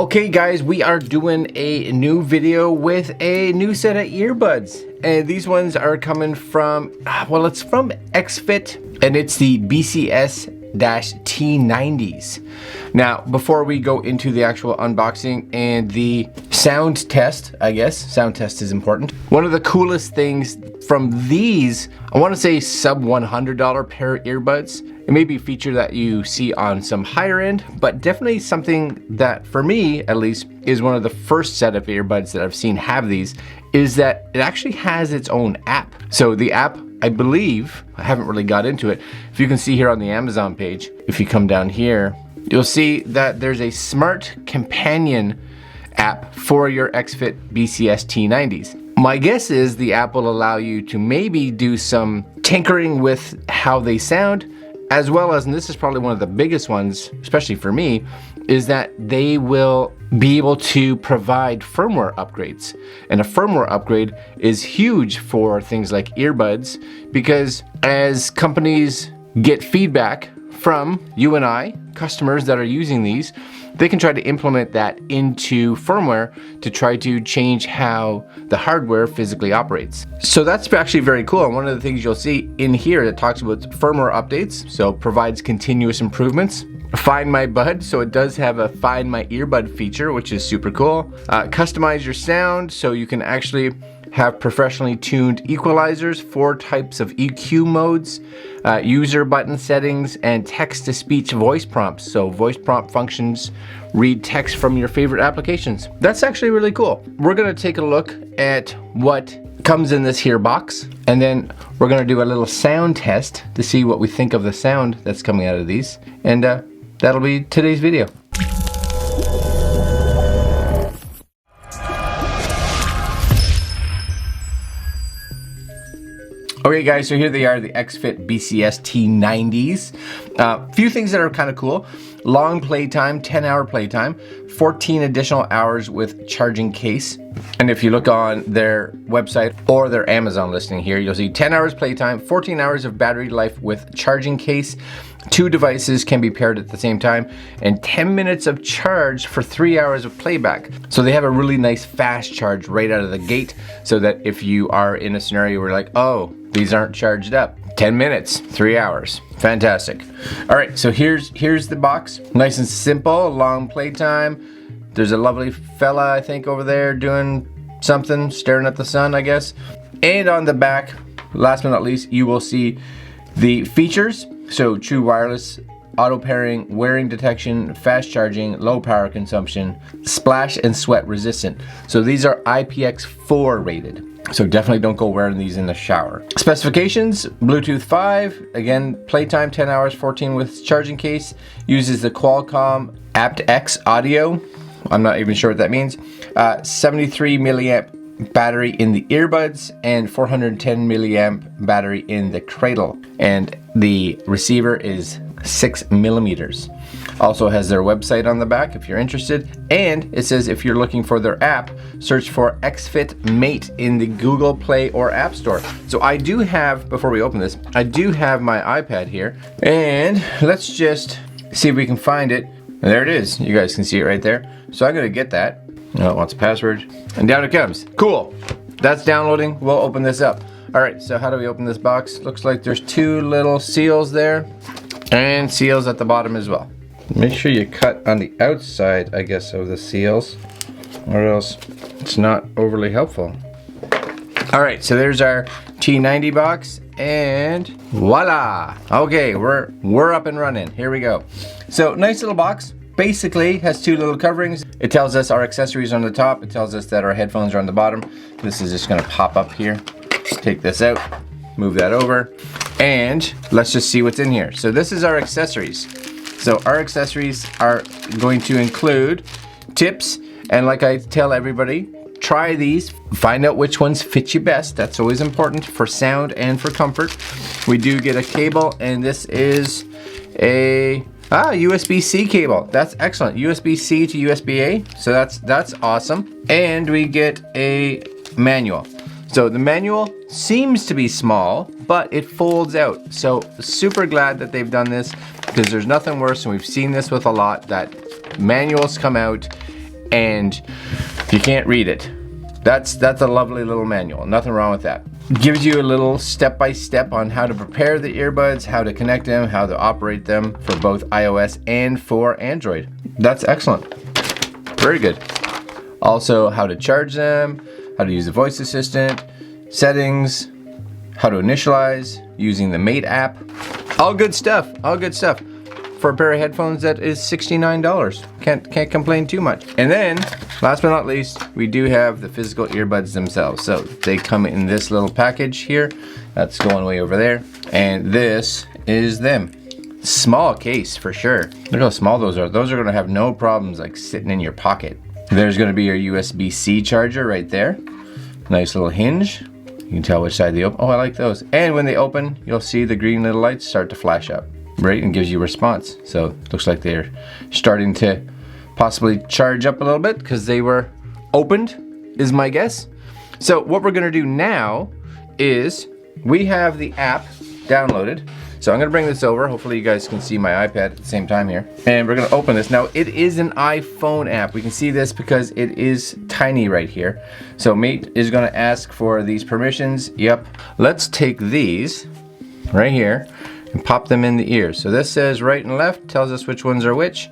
Okay guys, we are doing a new video with a new set of earbuds. And these ones are coming from, well, it's from EXFIT and it's the BCS T90s. Now, before we go into the actual unboxing and the sound test, I guess, sound test is important. One of the coolest things from these, I want to say sub $100 pair of earbuds. It may be a feature that you see on some higher end, but definitely something that for me, at least, is one of the first set of earbuds that I've seen have these, is that it actually has its own app. So the app, I believe, I haven't really got into it. If you can see here on the Amazon page, if you come down here, you'll see that there's a smart companion app for your EXFIT BCS T90s. My guess is the app will allow you to maybe do some tinkering with how they sound, as well as, and this is probably one of the biggest ones, especially for me, is that they will be able to provide firmware upgrades. And a firmware upgrade is huge for things like earbuds, because as companies get feedback from you and I, customers that are using these, they can try to implement that into firmware to try to change how the hardware physically operates. So that's actually very cool. And one of the things you'll see in here that talks about firmware updates, so provides continuous improvements. Find My Bud, so it does have a Find My Earbud feature, which is super cool. Customize your sound, so you can actually have professionally tuned equalizers, 4 types of EQ modes, user button settings, and text-to-speech voice prompts. So voice prompt functions read text from your favorite applications. That's actually really cool. We're gonna take a look at what comes in this here box, and then we're gonna do a little sound test to see what we think of the sound that's coming out of these, and that'll be today's video. Okay guys, so here they are, the EXFIT BCS T90s. Few things that are kind of cool. Long playtime, 10-hour playtime, 14 additional hours with charging case. And if you look on their website or their Amazon listing here, you'll see 10 hours playtime, 14 hours of battery life with charging case. 2 devices can be paired at the same time, and 10 minutes of charge for 3 hours of playback. So they have a really nice fast charge right out of the gate, so that if you are in a scenario where you're like, oh, these aren't charged up, 10 minutes, 3 hours. Fantastic. All right, so here's the box. Nice and simple, long playtime. There's a lovely fella, I think, over there doing something, staring at the sun, I guess. And on the back, last but not least, you will see the features. So true wireless, auto pairing, wearing detection, fast charging, low power consumption, splash and sweat resistant. So these are IPX4 rated. So definitely don't go wearing these in the shower. Specifications, Bluetooth 5, again, playtime 10 hours, 14 with charging case, uses the Qualcomm aptX audio. I'm not even sure what that means. 73 milliamp battery in the earbuds and 410 milliamp battery in the cradle. And the receiver is 6 millimeters. Also has their website on the back if you're interested. And it says if you're looking for their app, search for EXFIT Mate in the Google Play or App Store. So I do have, before we open this, I do have my iPad here. And let's just see if we can find it. And there it is. You guys can see it right there. So I'm gonna get that. Oh, it wants a password. And down it comes. Cool. That's downloading. We'll open this up. All right, so how do we open this box? Looks like there's 2 little seals there and seals at the bottom as well. Make sure you cut on the outside, I guess, of the seals, or else it's not overly helpful. All right, so there's our T90 box, and voila. Okay, we're up and running. Here we go. So nice little box. Basically has 2 little coverings. It tells us our accessories on the top. It tells us that our headphones are on the bottom. This is just gonna pop up here. Take this out, move that over, and let's just see what's in here. So this is our accessories. So our accessories are going to include tips, and like I tell everybody, try these, find out which ones fit you best. That's always important for sound and for comfort. We do get a cable, and this is a USB-C cable. That's excellent. USB-C to USB-A. So that's awesome. And we get a manual. So the manual seems to be small, but it folds out. So super glad that they've done this, because there's nothing worse, and we've seen this with a lot, that manuals come out and you can't read it. That's a lovely little manual. Nothing wrong with that. Gives you a little step-by-step on how to prepare the earbuds, how to connect them, how to operate them for both iOS and for Android. That's excellent. Very good. Also, how to charge them, how to use the voice assistant, settings, how to initialize, using the Mate app. All good stuff, all good stuff. For a pair of headphones that is $69. Can't complain too much. And then, last but not least, we do have the physical earbuds themselves. So they come in this little package here. That's going way over there. And this is them. Small case for sure. Look how small those are. Those are gonna have no problems like sitting in your pocket. There's gonna be your USB-C charger right there. Nice little hinge. You can tell which side they open. Oh, I like those. And when they open, you'll see the green little lights start to flash up. Right, and gives you response. So it looks like they're starting to possibly charge up a little bit because they were opened, is my guess. So what we're gonna do now is we have the app downloaded. So I'm gonna bring this over. Hopefully you guys can see my iPad at the same time here. And we're gonna open this. Now it is an iPhone app. We can see this because it is tiny right here. So Mate is gonna ask for these permissions. Yep. Let's take these right here and pop them in the ears. So this says right and left, tells us which ones are which.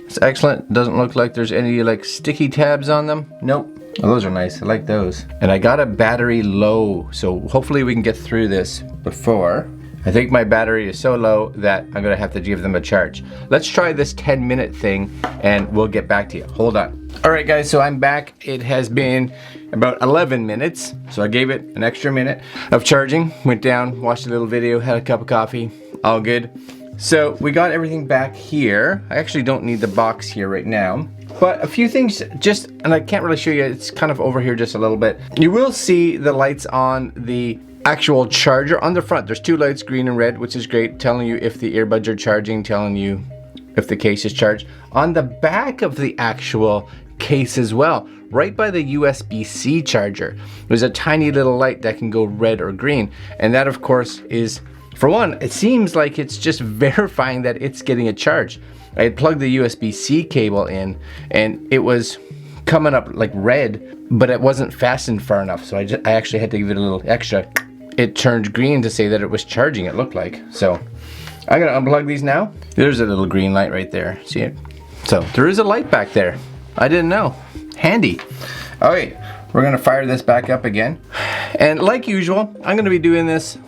It's excellent. Doesn't look like there's any like sticky tabs on them. Nope. Oh, those are nice. I like those. And I got a battery low, so hopefully we can get through this before. I think my battery is so low that I'm gonna have to give them a charge. Let's try this 10-minute thing and we'll get back to you. Hold on. All right guys, so I'm back. It has been about 11 minutes. So I gave it an extra minute of charging. Went down, watched a little video, had a cup of coffee, all good. So we got everything back here. I actually don't need the box here right now. But a few things just, and I can't really show you, it's kind of over here just a little bit. You will see the lights on the actual charger on the front. There's two lights, green and red, which is great, telling you if the earbuds are charging, telling you if the case is charged. On the back of the actual case as well, right by the USB-C charger, there's a tiny little light that can go red or green. And that of course is, for one, it seems like it's just verifying that it's getting a charge. I had plugged the USB-C cable in and it was coming up like red, but it wasn't fastened far enough. So I actually had to give it a little extra. It turned green to say that it was charging, it looked like. So I'm gonna unplug these now. There's a little green light right there, see it? So there is a light back there. I didn't know, handy. All right, we're gonna fire this back up again. And like usual, I'm gonna be doing this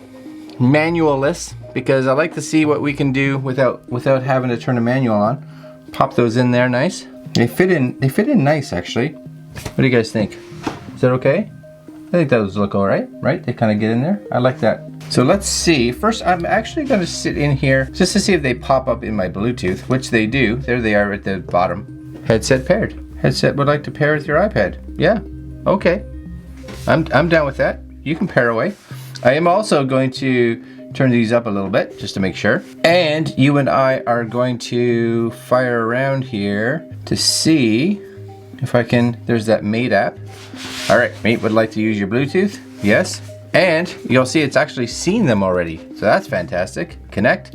manual-less because I like to see what we can do without having to turn a manual on. Pop those in there, nice. They fit in nice actually. What do you guys think? Is that okay? I think those look all right, right? They kind of get in there. I like that. So let's see. First, I'm actually going to sit in here just to see if they pop up in my Bluetooth, which they do. There they are at the bottom. Headset paired. Headset would like to pair with your iPad. Yeah, okay. I'm down with that. You can pair away. I am also going to turn these up a little bit just to make sure. And you and I are going to fire around here to see if I can, there's that Mate app. All right, Mate would like to use your Bluetooth. Yes. And you'll see it's actually seen them already. So that's fantastic. Connect.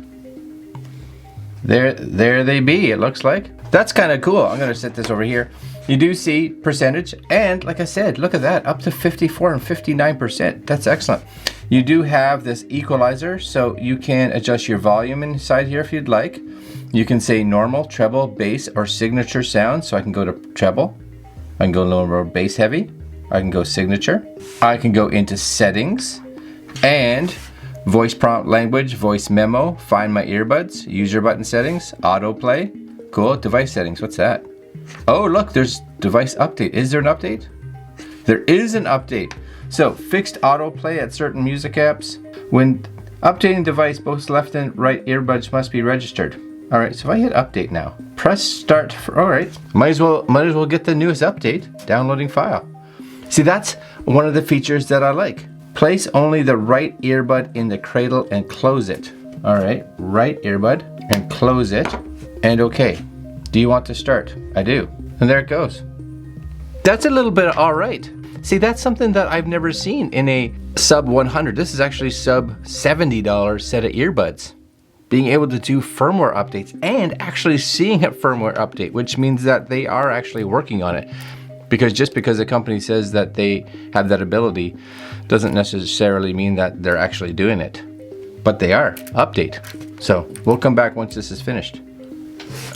There they be, it looks like. That's kind of cool. I'm gonna set this over here. You do see percentage, and like I said, look at that, up to 54 and 59%. That's excellent. You do have this equalizer, so you can adjust your volume inside here if you'd like. You can say normal, treble, bass, or signature sound. So I can go to treble. I can go lower bass heavy. I can go signature. I can go into settings and voice prompt language, voice memo, find my earbuds, user button settings, autoplay. Cool, device settings, what's that? Oh look, there's device update. Is there an update? There is an update. So fixed autoplay at certain music apps. When updating device, both left and right earbuds must be registered. All right, so if I hit update now, press start for, all right, might as well get the newest update, downloading file. See, that's one of the features that I like. Place only the right earbud in the cradle and close it. All right, right earbud and close it, and okay. Do you want to start? I do, and there it goes. That's a little bit all right. See, that's something that I've never seen in a sub 100. This is actually sub $70 set of earbuds. being able to do firmware updates and actually seeing a firmware update, which means that they are actually working on it. Because just because a company says that they have that ability doesn't necessarily mean that they're actually doing it. But they are. Update. So we'll come back once this is finished.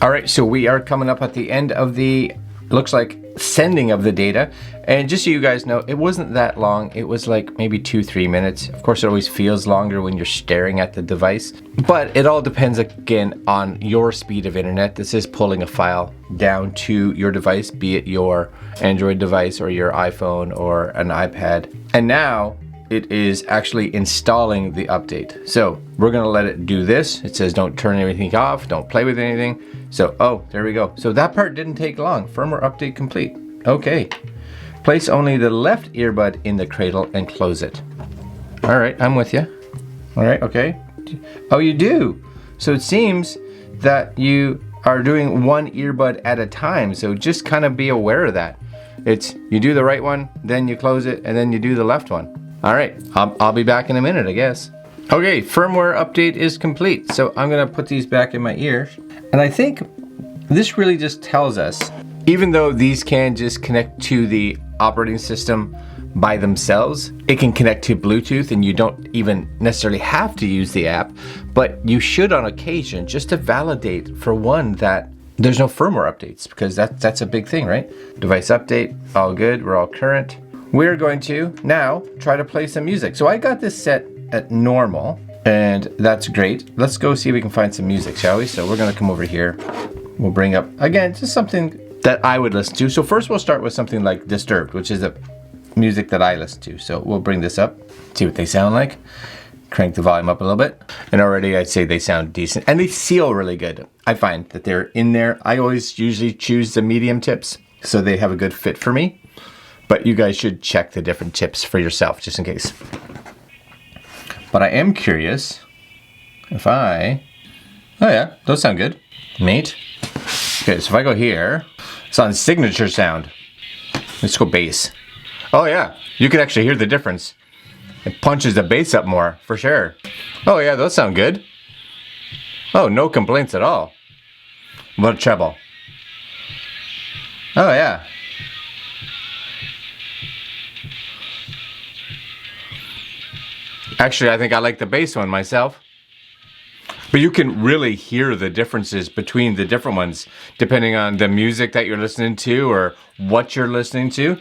All right, so we are coming up at the end of the, looks like, sending of the data. And just so you guys know, it wasn't that long. It was like maybe 2-3 minutes. Of course, it always feels longer when you're staring at the device, but it all depends again on your speed of internet. This is pulling a file down to your device, be it your Android device or your iPhone or an iPad. And now it is actually installing the update. So we're gonna let it do this. It says don't turn anything off, don't play with anything. So, oh, there we go. So that part didn't take long. Firmware update complete. Okay. Place only the left earbud in the cradle and close it. All right, I'm with you. All right, okay. Oh, you do. So it seems that you are doing one earbud at a time. So just kind of be aware of that. It's, you do the right one, then you close it, and then you do the left one. All right, I'll be back in a minute, I guess. Okay, firmware update is complete. So I'm gonna put these back in my ears. And I think this really just tells us, even though these can just connect to the operating system by themselves, it can connect to Bluetooth and you don't even necessarily have to use the app, but you should on occasion just to validate, for one, that there's no firmware updates, because that's a big thing, right? Device update, all good, we're all current. We're going to now try to play some music. So I got this set at normal, and that's great. Let's go see if we can find some music, shall we? So we're gonna come over here. We'll bring up, again, just something that I would listen to. So first we'll start with something like Disturbed, which is the music that I listen to. So we'll bring this up, see what they sound like. Crank the volume up a little bit. And already I'd say they sound decent. And they feel really good. I find that they're in there. I always usually choose the medium tips, so they have a good fit for me. But you guys should check the different tips for yourself, just in case. But I am curious if oh yeah, those sound good. Neat. Okay, so if I go here, it's on signature sound. Let's go bass. Oh yeah, you can actually hear the difference. It punches the bass up more, for sure. Oh yeah, those sound good. Oh, no complaints at all. What about treble? Oh yeah. Actually, I think I like the bass one myself. But you can really hear the differences between the different ones, depending on the music that you're listening to or what you're listening to.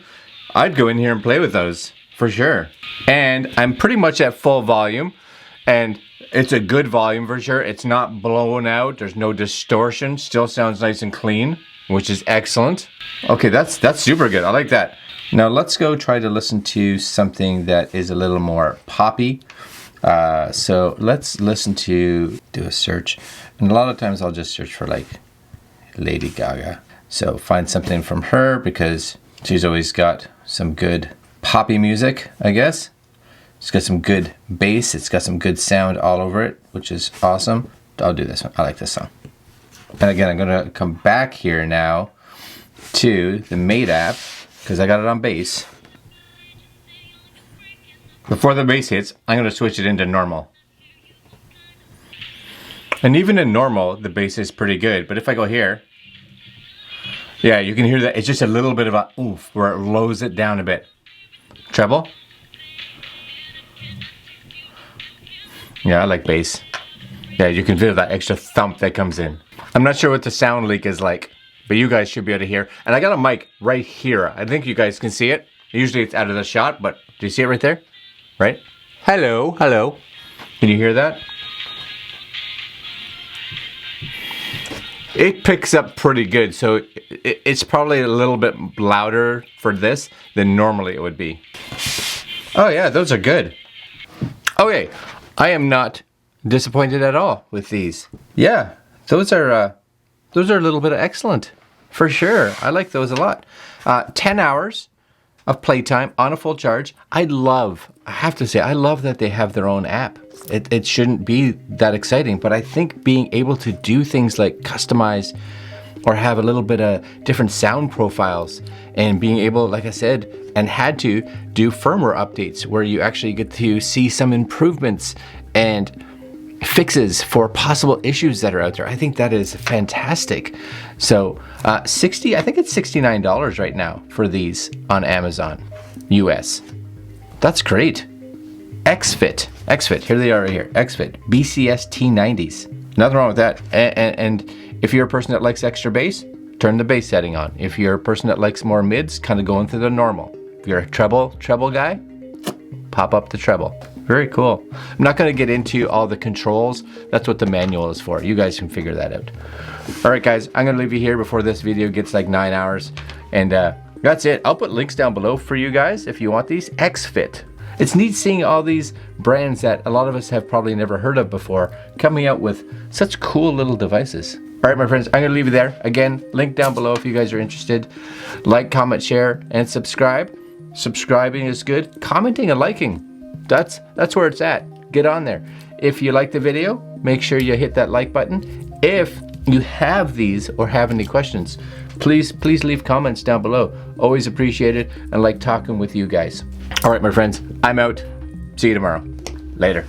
I'd go in here and play with those, for sure. And I'm pretty much at full volume, and it's a good volume for sure. It's not blown out, there's no distortion, still sounds nice and clean, which is excellent. Okay, that's super good, I like that. Now let's go try to listen to something that is a little more poppy. So let's listen to, do a search. And a lot of times I'll just search for like Lady Gaga. So find something from her, because she's always got some good poppy music, I guess. It's got some good bass. It's got some good sound all over it, which is awesome. I'll do this one. I like this song. And again, I'm gonna come back here now to the Mate app, because I got it on bass. Before the bass hits, I'm going to switch it into normal. And even in normal, the bass is pretty good. But if I go here, yeah, you can hear that. It's just a little bit of a oomph where it lows it down a bit. Treble. Yeah, I like bass. Yeah, you can feel that extra thump that comes in. I'm not sure what the sound leak is like, but you guys should be able to hear. And I got a mic right here. I think you guys can see it. Usually it's out of the shot, but do you see it right there? Right? Hello, hello. Can you hear that? It picks up pretty good, so it's probably a little bit louder for this than normally it would be. Oh yeah, those are good. Okay, I am not disappointed at all with these. Yeah, those are a little bit of excellent, for sure. I like those a lot. 10 hours of playtime on a full charge. I have to say, I love that they have their own app. It shouldn't be that exciting, but I think being able to do things like customize or have a little bit of different sound profiles, and being able, like I said, and had to do firmware updates where you actually get to see some improvements and fixes for possible issues that are out there. I think that is fantastic. So I think it's $69 right now for these on Amazon US. That's great. EXFIT, here they are right here. EXFIT BCS T90s. Nothing wrong with that. And if you're a person that likes extra bass, turn the bass setting on. If you're a person that likes more mids, kind of go into the normal. If you're a treble guy, pop up the treble. Very cool. I'm not going to get into all the controls. That's what the manual is for. You guys can figure that out. All right, guys, I'm going to leave you here before this video gets like 9 hours. And that's it. I'll put links down below for you guys if you want these. EXFIT. It's neat seeing all these brands that a lot of us have probably never heard of before coming out with such cool little devices. All right, my friends, I'm going to leave you there. Again, link down below if you guys are interested. Like, comment, share, and subscribe. Subscribing is good. Commenting and liking. That's where it's at. Get on there. If you like the video, make sure you hit that like button. If you have these or have any questions, please leave comments down below. Always appreciate it and like talking with you guys. All right, my friends, I'm out. See you tomorrow. Later.